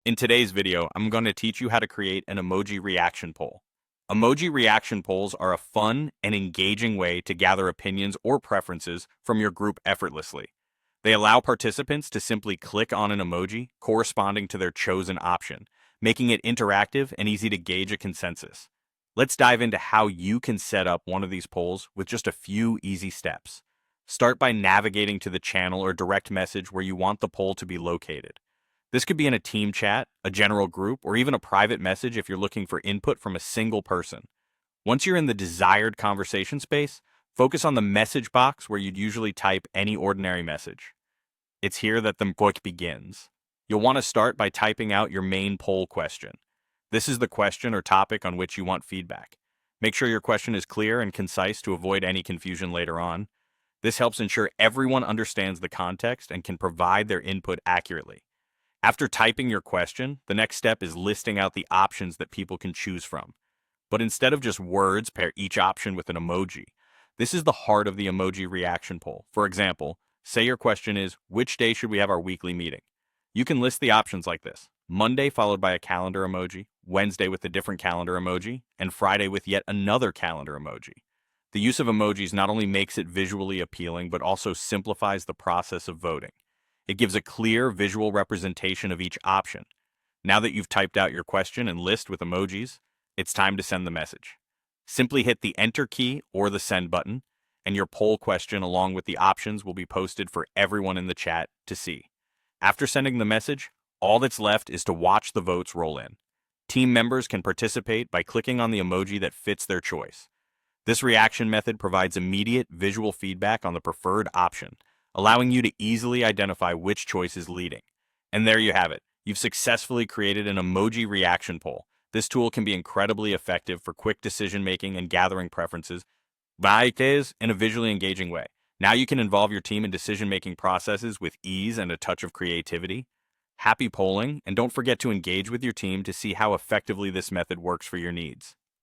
In today's video, I'm going to teach you how to create an emoji reaction poll. Emoji reaction polls are a fun and engaging way to gather opinions or preferences from your group effortlessly. They allow participants to simply click on an emoji corresponding to their chosen option, making it interactive and easy to gauge a consensus. Let's dive into how you can set up one of these polls with just a few easy steps. Start by navigating to the channel or direct message where you want the poll to be located. This could be in a team chat, a general group, or even a private message if you're looking for input from a single person. Once you're in the desired conversation space, focus on the message box where you'd usually type any ordinary message. It's here that the book begins. You'll want to start by typing out your main poll question. This is the question or topic on which you want feedback. Make sure your question is clear and concise to avoid any confusion later on. This helps ensure everyone understands the context and can provide their input accurately. After typing your question, the next step is listing out the options that people can choose from. But instead of just words, pair each option with an emoji. This is the heart of the emoji reaction poll. For example, say your question is, which day should we have our weekly meeting? You can list the options like this: Monday followed by a calendar emoji, Wednesday with a different calendar emoji, and Friday with yet another calendar emoji. The use of emojis not only makes it visually appealing, but also simplifies the process of voting. It gives a clear visual representation of each option. Now that you've typed out your question and list with emojis, it's time to send the message. Simply hit the Enter key or the Send button, and your poll question along with the options will be posted for everyone in the chat to see. After sending the message, all that's left is to watch the votes roll in. Team members can participate by clicking on the emoji that fits their choice. This reaction method provides immediate visual feedback on the preferred option, allowing you to easily identify which choice is leading. And there you have it. You've successfully created an emoji reaction poll. This tool can be incredibly effective for quick decision-making and gathering preferences in a visually engaging way. Now you can involve your team in decision-making processes with ease and a touch of creativity. Happy polling, and don't forget to engage with your team to see how effectively this method works for your needs.